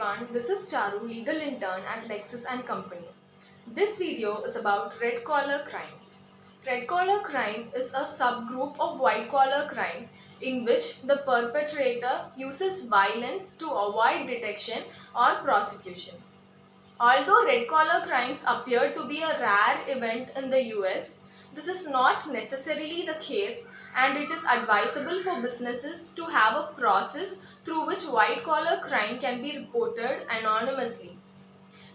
everyone, this is Charu, legal intern at Lexis and Company. This video is about red collar crimes. Red collar crime is a subgroup of white collar crime in which the perpetrator uses violence to avoid detection or prosecution. Although red collar crimes appear to be a rare event in the US, this is not necessarily the case, and it is advisable for businesses to have a process through which white collar crime can be reported anonymously.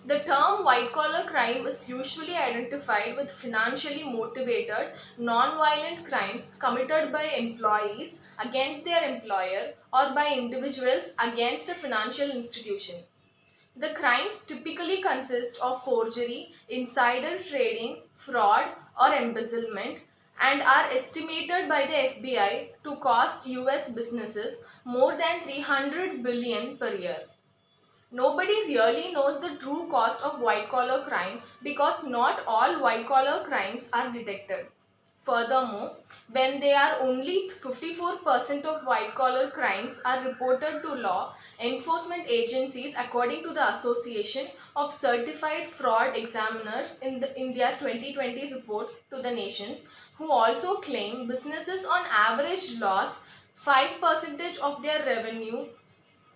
The term white collar crime is usually identified with financially motivated, non-violent crimes committed by employees against their employer or by individuals against a financial institution. The crimes typically consist of forgery, insider trading, fraud, or embezzlement, and are estimated by the FBI to cost US businesses more than 300 billion per year. Nobody really knows the true cost of white collar crime because not all white collar crimes are detected. Furthermore, when there are only 54% of white collar crimes are reported to law enforcement agencies according to the Association of Certified Fraud Examiners in their 2020 report to the nations, who also claim businesses on average lost 5% of their revenue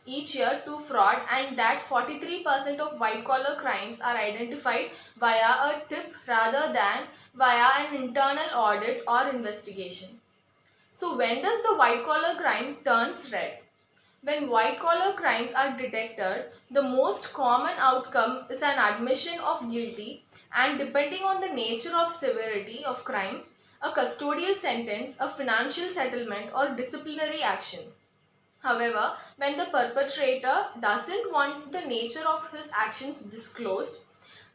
each year to fraud, and that 43% of white collar crimes are identified via a tip rather than via an internal audit or investigation. So when does the white collar crime turns red? When white collar crimes are detected, the most common outcome is an admission of guilty, and depending on the nature of severity of crime, a custodial sentence, a financial settlement, or disciplinary action. However, when the perpetrator doesn't want the nature of his actions disclosed,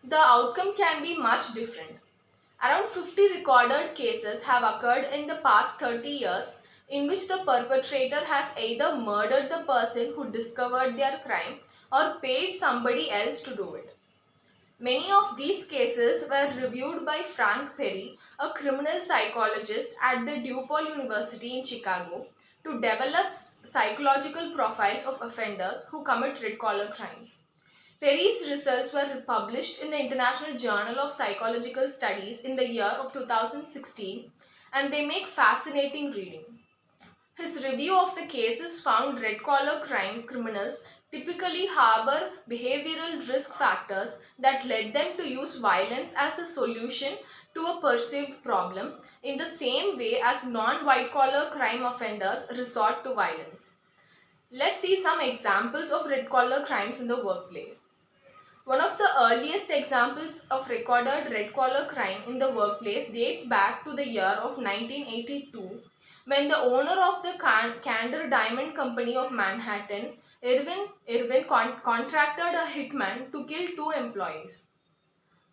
the outcome can be much different. Around 50 recorded cases have occurred in the past 30 years in which the perpetrator has either murdered the person who discovered their crime or paid somebody else to do it. Many of these cases were reviewed by Frank Perry, a criminal psychologist at the DePaul University in Chicago, to develop psychological profiles of offenders who commit red collar crimes. Perry's results were published in the International Journal of Psychological Studies in the year of 2016, and they make fascinating reading. His review of the cases found red collar crime criminals typically harbor behavioral risk factors that led them to use violence as a solution to a perceived problem, in the same way as non-white collar crime offenders resort to violence. Let's see some examples of red collar crimes in the workplace. One of the earliest examples of recorded red collar crime in the workplace dates back to the year of 1982, when the owner of the Candor Diamond Company of Manhattan, Irwin contracted a hitman to kill two employees.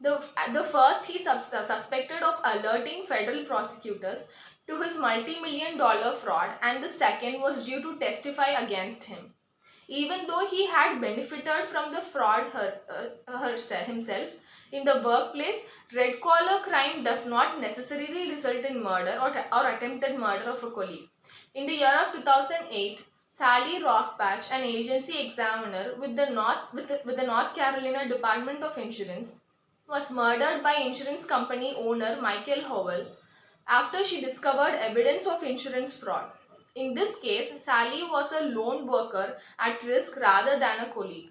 The first he suspected of alerting federal prosecutors to his multi-million dollar fraud, and the second was due to testify against him. Even though he had benefited from the fraud himself, in the workplace, red collar crime does not necessarily result in murder or attempted murder of a colleague. In the year of 2008, Sally Rockpatch, an agency examiner with the North Carolina Department of Insurance, was murdered by insurance company owner Michael Howell after she discovered evidence of insurance fraud. In this case, Sally was a lone worker at risk rather than a colleague.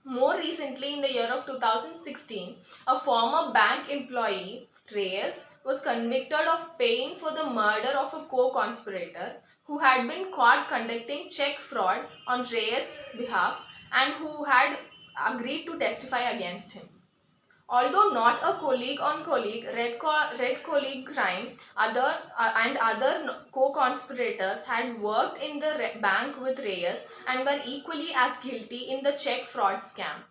More recently, in the year of 2016, a former bank employee, Reyes, was convicted of paying for the murder of a co-conspirator who had been caught conducting check fraud on Reyes' behalf and who had agreed to testify against him. Although not a colleague-on-colleague, red colleague crime, other co-conspirators had worked in the bank with Reyes and were equally as guilty in the check fraud scam.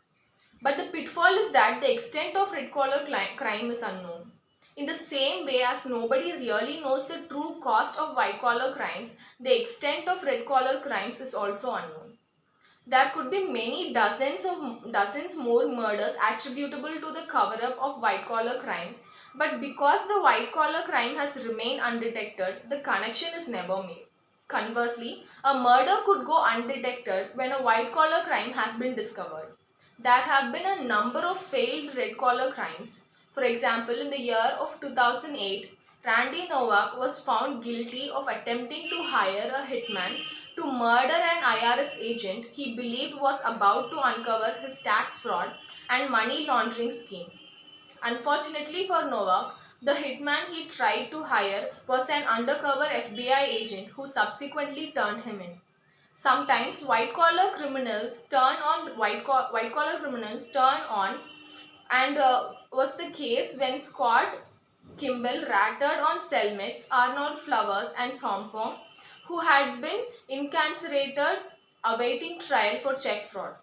But the pitfall is that the extent of red collar crime is unknown. In the same way as nobody really knows the true cost of white collar crimes, the extent of red collar crimes is also unknown. There could be many dozens more murders attributable to the cover-up of white-collar crime, but because the white-collar crime has remained undetected, the connection is never made. Conversely, a murder could go undetected when a white-collar crime has been discovered. There have been a number of failed red-collar crimes. For example, in the year of 2008, Randy Novak was found guilty of attempting to hire a hitman to murder an IRS agent he believed was about to uncover his tax fraud and money laundering schemes. Unfortunately for Novak, the hitman he tried to hire was an undercover FBI agent who subsequently turned him in. Sometimes white collar criminals turn on, and was the case when Scott Kimball ratted on cellmates Arnold Flowers and Sompong, who had been incarcerated awaiting trial for check fraud.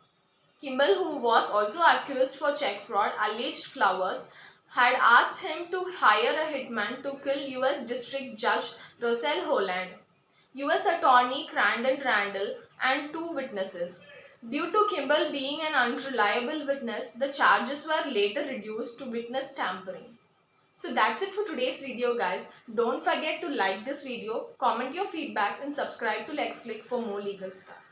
Kimball, who was also accused for check fraud, alleged Flowers had asked him to hire a hitman to kill U.S. District Judge Roselle Holland, U.S. Attorney Crandon Randall, and two witnesses. Due to Kimball being an unreliable witness, the charges were later reduced to witness tampering. So that's it for today's video, guys. Don't forget to like this video, comment your feedbacks, and subscribe to Let's Click for more legal stuff.